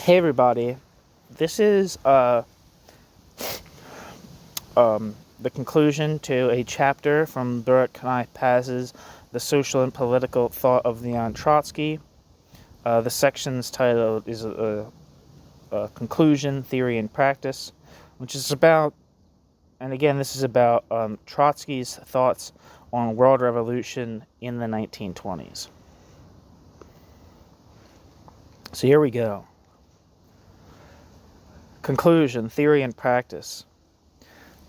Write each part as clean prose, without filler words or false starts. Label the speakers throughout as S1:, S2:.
S1: Hey everybody, this is the conclusion to a chapter from Baruch Knei-Paz's The Social and Political Thought of Leon Trotsky. The section's title is Conclusion, Theory, and Practice, which is about, and again this is about Trotsky's thoughts on world revolution in the 1920s. So here we go. Conclusion, Theory, and Practice.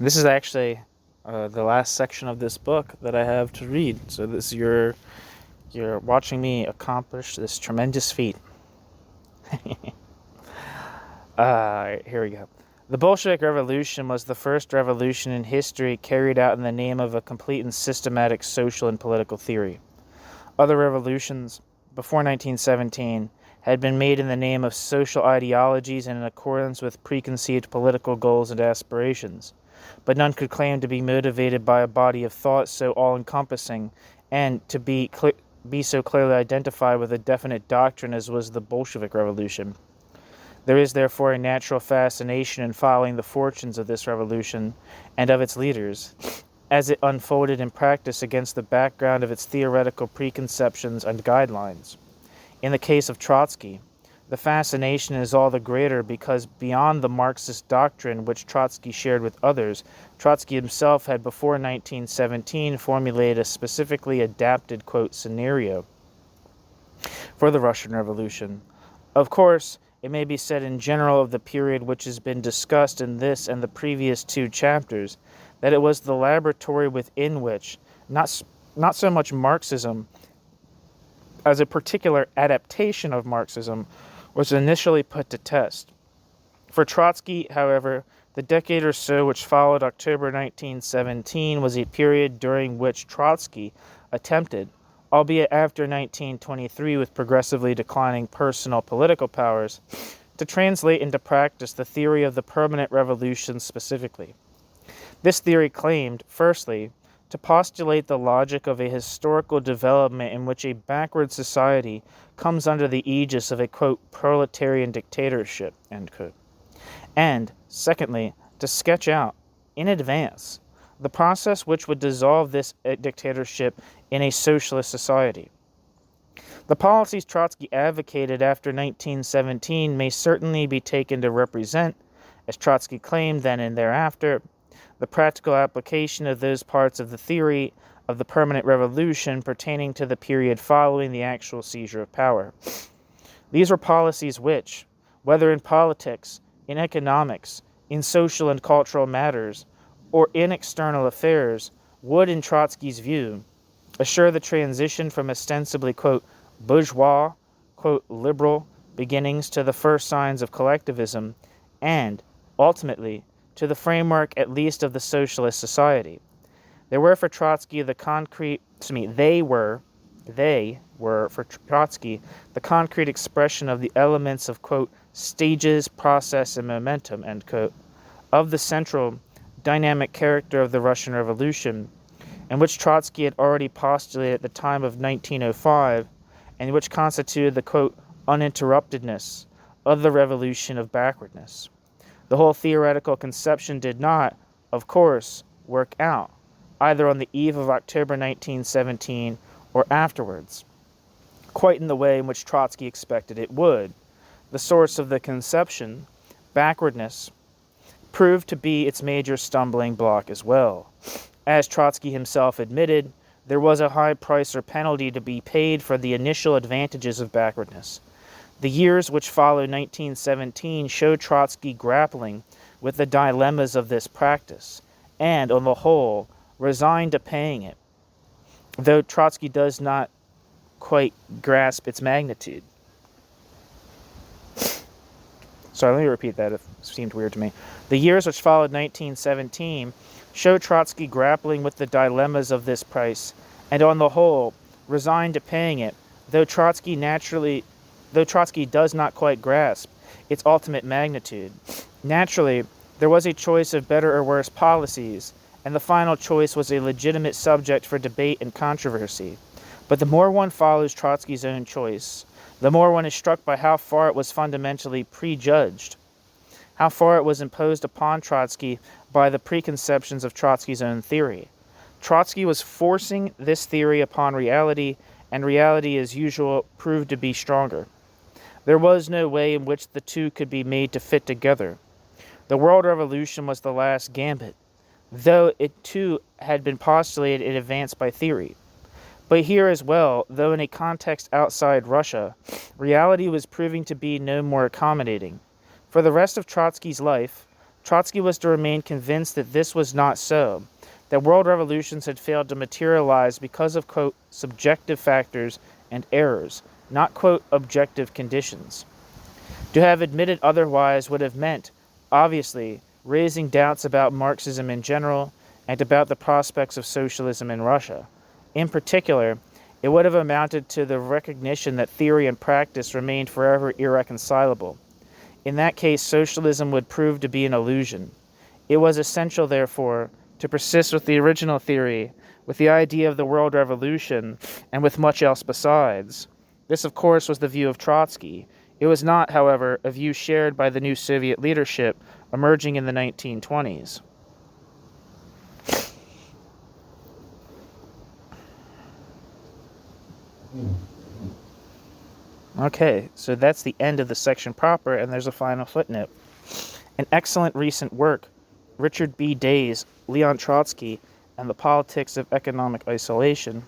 S1: This is actually the last section of this book that I have to read. So this you're watching me accomplish this tremendous feat. Here we go. The Bolshevik Revolution was the first revolution in history carried out in the name of a complete and systematic social and political theory. Other revolutions before 1917 had been made in the name of social ideologies and in accordance with preconceived political goals and aspirations, but none could claim to be motivated by a body of thought so all-encompassing and to be so clearly identified with a definite doctrine as was the Bolshevik Revolution. There is therefore a natural fascination in following the fortunes of this revolution and of its leaders, as it unfolded in practice against the background of its theoretical preconceptions and guidelines. In the case of Trotsky, the fascination is all the greater because beyond the Marxist doctrine which Trotsky shared with others, Trotsky himself had before 1917 formulated a specifically adapted, quote, scenario for the Russian Revolution. Of course, it may be said in general of the period which has been discussed in this and the previous two chapters that it was the laboratory within which, not so much Marxism as a particular adaptation of Marxism, was initially put to test. For Trotsky, however, the decade or so which followed October 1917 was a period during which Trotsky attempted, albeit after 1923 with progressively declining personal political powers, to translate into practice the theory of the permanent revolution specifically. This theory claimed, firstly, to postulate the logic of a historical development in which a backward society comes under the aegis of a, quote, proletarian dictatorship, end quote. And, secondly, to sketch out, in advance, the process which would dissolve this dictatorship in a socialist society. The policies Trotsky advocated after 1917 may certainly be taken to represent, as Trotsky claimed then and thereafter, the practical application of those parts of the theory of the permanent revolution pertaining to the period following the actual seizure of power. These were policies which, whether in politics, in economics, in social and cultural matters, or in external affairs, would, in Trotsky's view, assure the transition from ostensibly, quote, bourgeois, quote, liberal beginnings to the first signs of collectivism, and, ultimately, to the framework at least of the socialist society. They were for Trotsky for Trotsky the concrete expression of the elements of, quote, stages, process, and momentum, end quote, of the central dynamic character of the Russian Revolution, and which Trotsky had already postulated at the time of 1905, and which constituted the, quote, uninterruptedness of the revolution of backwardness. The whole theoretical conception did not, of course, work out, either on the eve of October 1917 or afterwards, quite in the way in which Trotsky expected it would. The source of the conception, backwardness, proved to be its major stumbling block as well. As Trotsky himself admitted, there was a high price or penalty to be paid for the initial advantages of backwardness. The years which followed 1917 showed Trotsky grappling with the dilemmas of this practice, and, on the whole, resigned to paying it, though Trotsky does not quite grasp its magnitude. Sorry, let me repeat that. It seemed weird to me. The years which followed 1917 showed Trotsky grappling with the dilemmas of this price, and, on the whole, resigned to paying it, though Trotsky does not quite grasp its ultimate magnitude. Naturally, there was a choice of better or worse policies, and the final choice was a legitimate subject for debate and controversy. But the more one follows Trotsky's own choice, the more one is struck by how far it was fundamentally prejudged, how far it was imposed upon Trotsky by the preconceptions of Trotsky's own theory. Trotsky was forcing this theory upon reality, and reality, as usual, proved to be stronger. There was no way in which the two could be made to fit together. The world revolution was the last gambit, though it too had been postulated in advance by theory. But here as well, though in a context outside Russia, reality was proving to be no more accommodating. For the rest of Trotsky's life, Trotsky was to remain convinced that this was not so, that world revolutions had failed to materialize because of, quote, subjective factors and errors, not, quote, objective conditions. To have admitted otherwise would have meant, obviously, raising doubts about Marxism in general and about the prospects of socialism in Russia. In particular, it would have amounted to the recognition that theory and practice remained forever irreconcilable. In that case, socialism would prove to be an illusion. It was essential, therefore, to persist with the original theory, with the idea of the world revolution, and with much else besides. This, of course, was the view of Trotsky. It was not, however, a view shared by the new Soviet leadership emerging in the 1920s. Okay, so that's the end of the section proper, and there's a final footnote. An excellent recent work, Richard B. Day's Leon Trotsky and the Politics of Economic Isolation,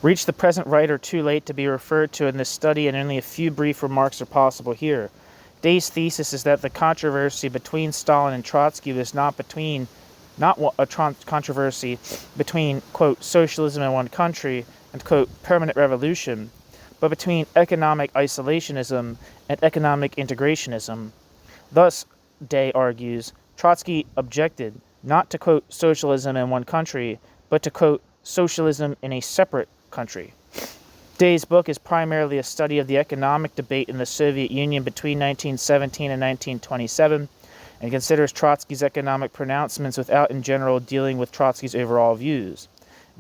S1: reached the present writer too late to be referred to in this study, and only a few brief remarks are possible here. Day's thesis is that the controversy between Stalin and Trotsky was not a controversy between, quote, socialism in one country and, quote, permanent revolution, but between economic isolationism and economic integrationism. Thus, Day argues, Trotsky objected not to, quote, socialism in one country, but to, quote, socialism in a separate country. Day's book is primarily a study of the economic debate in the Soviet Union between 1917 and 1927, and considers Trotsky's economic pronouncements without in general dealing with Trotsky's overall views.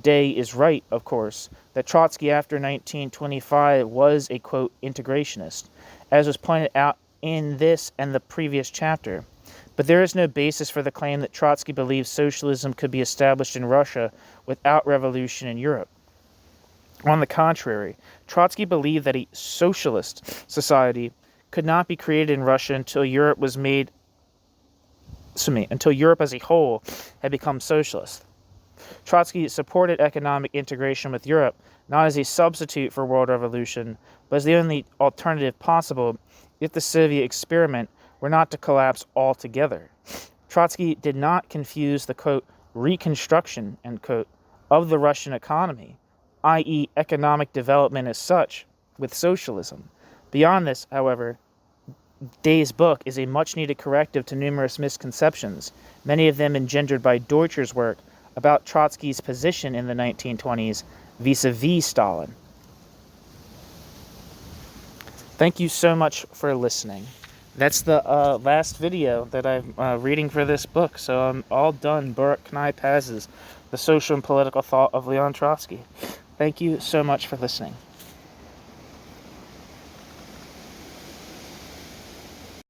S1: Day is right, of course, that Trotsky after 1925 was a, quote, integrationist, as was pointed out in this and the previous chapter. But there is no basis for the claim that Trotsky believed socialism could be established in Russia without revolution in Europe. On the contrary, Trotsky believed that a socialist society could not be created in Russia until Europe as a whole had become socialist. Trotsky supported economic integration with Europe, not as a substitute for world revolution, but as the only alternative possible if the Soviet experiment were not to collapse altogether. Trotsky did not confuse the, quote, reconstruction, end quote, of the Russian economy, i.e. economic development as such, with socialism. Beyond this, however, Day's book is a much-needed corrective to numerous misconceptions, many of them engendered by Deutscher's work about Trotsky's position in the 1920s vis-a-vis Stalin. Thank you so much for listening. That's the last video that I'm reading for this book, so I'm all done. Baruch Knei-Paz's The Social and Political Thought of Leon Trotsky. Thank you so much for listening.